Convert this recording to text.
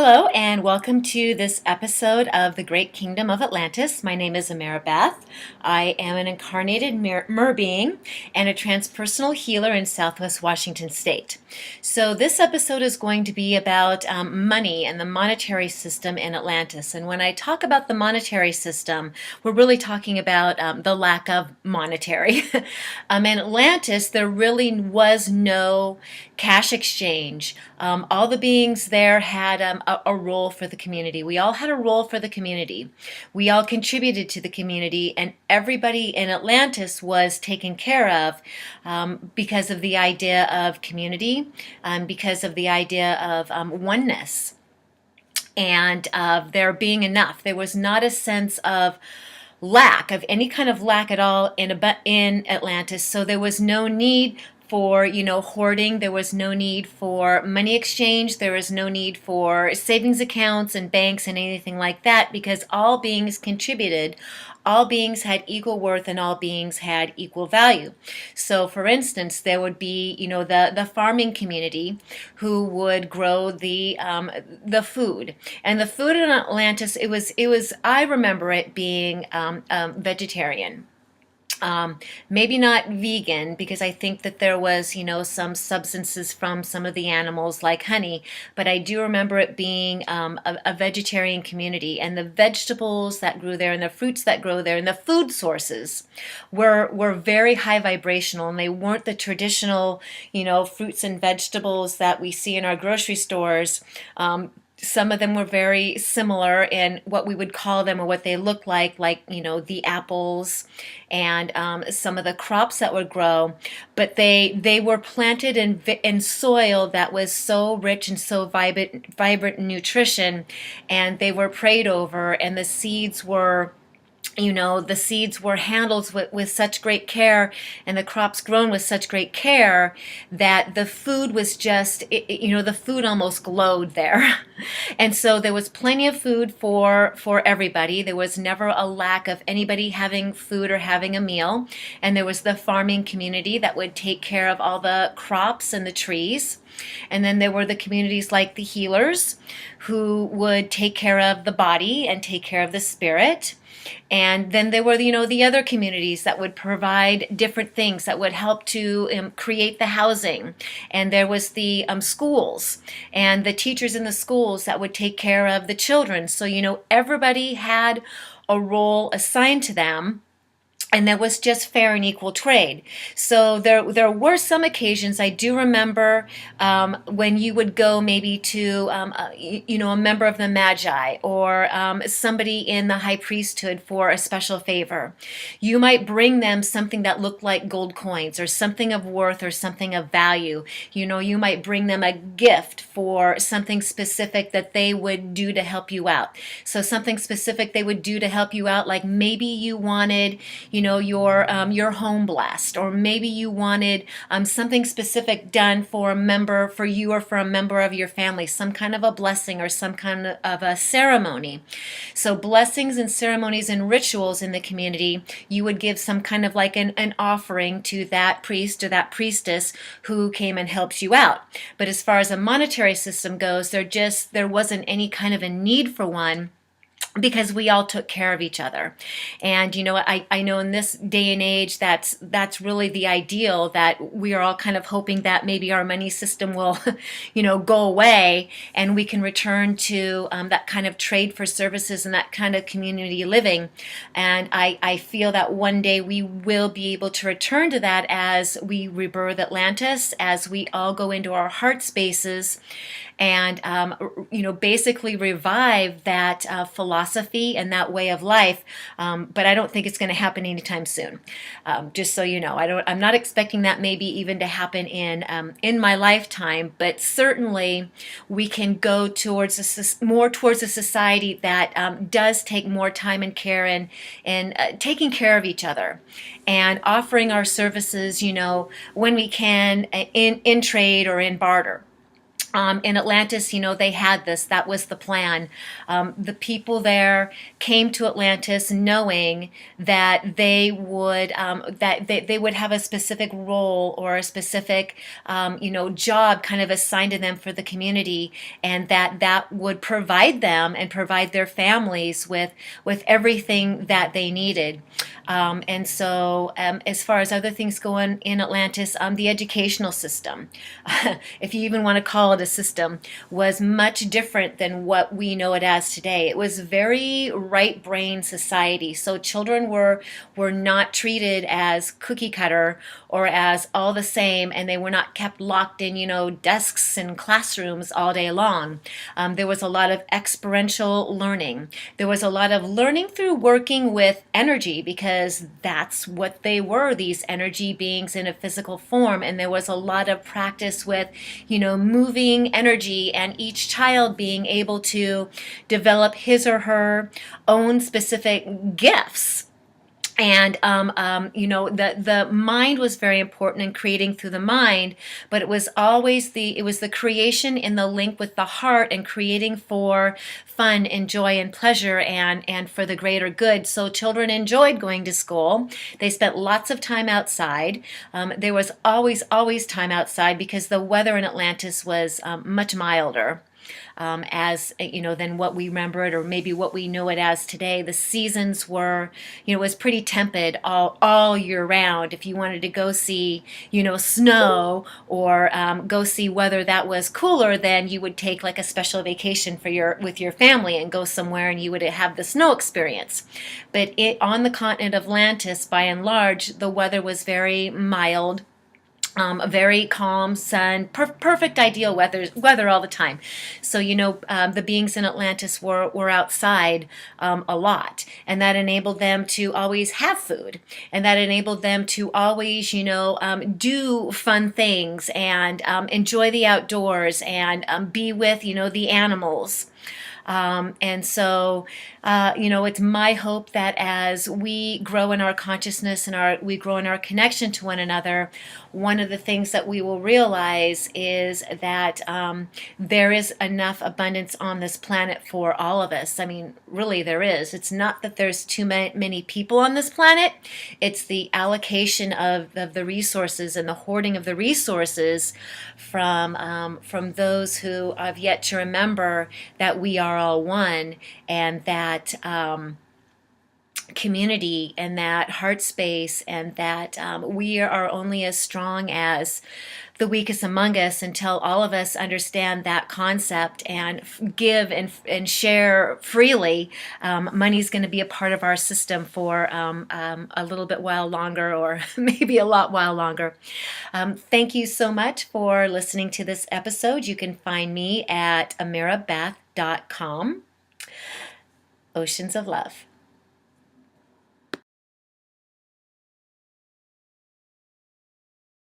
Hello, and welcome to this episode of the Great Kingdom of Atlantis. My name is Ameera. I am an incarnated mer being and a transpersonal healer in Southwest Washington State. So, this episode is going to be about money and the monetary system in Atlantis. And when I talk about the monetary system, we're really talking about the lack of monetary. In Atlantis, there really was no cash exchange. All the beings there had a role for the community. We all had a role for the community. We all contributed to the community, and everybody in Atlantis was taken care of because of the idea of community, because of the idea of oneness, and of there being enough. There was not a sense of lack, of any kind of lack at all in Atlantis. So there was no need for hoarding. There was no need for money exchange. There was no need for savings accounts and banks and anything like that, because all beings contributed. All beings had equal worth, and all beings had equal value. So, for instance, there would be, the farming community who would grow the food, and the food in Atlantis. It was. I remember it being vegetarian. Maybe not vegan, because I think that there was, some substances from some of the animals like honey, but I do remember it being a vegetarian community, and the vegetables that grew there and the fruits that grow there and the food sources were very high vibrational, and they weren't the traditional, fruits and vegetables that we see in our grocery stores. Some of them were very similar in what we would call them or what they look like, the apples and some of the crops that would grow. But they were planted in soil that was so rich and so vibrant in nutrition, and they were prayed over, and the seeds were handled with such great care, and the crops grown with such great care, that the food was the food almost glowed there. And so there was plenty of food for everybody. There was never a lack of anybody having food or having a meal. And there was the farming community that would take care of all the crops and the trees. And then there were the communities like the healers, who would take care of the body and take care of the spirit. And then there were, the other communities that would provide different things that would help to create the housing. And there was the schools and the teachers in the schools that would take care of the children. So, everybody had a role assigned to them. And there was just fair and equal trade. So there were some occasions. I do remember when you would go maybe to a member of the Magi, or somebody in the high priesthood for a special favor. You might bring them something that looked like gold coins, or something of worth, or something of value. You might bring them a gift for something specific that they would do to help you out. So something specific they would do to help you out, like maybe you wanted, your home blessed, or maybe you wanted something specific done for you or for a member of your family, some kind of a blessing or some kind of a ceremony. So blessings and ceremonies and rituals in the community, you would give some kind of like an offering to that priest or that priestess who came and helped you out. But as far as a monetary system goes, there wasn't any kind of a need for one, because we all took care of each other. And I know in this day and age, that's really the ideal, that we are all kind of hoping that maybe our money system will go away, and we can return to that kind of trade for services and that kind of community living. And I feel that one day we will be able to return to that as we rebirth Atlantis, as we all go into our heart spaces, and basically revive that philosophy and that way of life. But I don't think it's going to happen anytime soon. Just so you know, I'm not expecting that maybe even to happen in my lifetime. But certainly, we can go more towards a society that does take more time and care and taking care of each other, and offering our services, when we can, in trade or in barter. In Atlantis, they had this. That was the plan. The people there came to Atlantis knowing that they would have a specific role or a specific, job kind of assigned to them for the community, and that would provide them and provide their families with everything that they needed. And so, as far as other things go on in Atlantis, the educational system, if you even want to call it a system, was much different than what we know it as today. It was very right brain society. So children were not treated as cookie cutter or as all the same, and they were not kept locked in, desks and classrooms all day long. There was a lot of experiential learning. There was a lot of learning through working with energy, because that's what they were, these energy beings in a physical form. And there was a lot of practice with, moving energy, and each child being able to develop his or her own specific gifts. And the mind was very important in creating through the mind, but it was always the creation in the link with the heart, and creating for fun and joy and pleasure, and for the greater good. So children enjoyed going to school. They spent lots of time outside. There was always time outside, because the weather in Atlantis was much milder, as than what we remember it, or maybe what we know it as today. The seasons were, was pretty tepid all year round. If you wanted to go see, snow, or go see weather that was cooler, then you would take like a special vacation with your family and go somewhere, and you would have the snow experience. But on the continent of Atlantis, by and large, the weather was very mild. A very calm sun, perfect ideal weather all the time. So the beings in Atlantis were outside a lot, and that enabled them to always have food, and that enabled them to always do fun things, and enjoy the outdoors, and be with the animals. And so, it's my hope that as we grow in our consciousness, and we grow in our connection to one another, one of the things that we will realize is that there is enough abundance on this planet for all of us. I mean, really, there is. It's not that there's too many people on this planet. It's the allocation of the resources, and the hoarding of the resources from those who have yet to remember that we are all one, and that community, and that heart space, and that we are only as strong as the weakest among us, until all of us understand that concept and give and share freely. Money's going to be a part of our system for a little bit while longer, or maybe a lot while longer. Thank you so much for listening to this episode. You can find me at ameerabath.com. Oceans of love.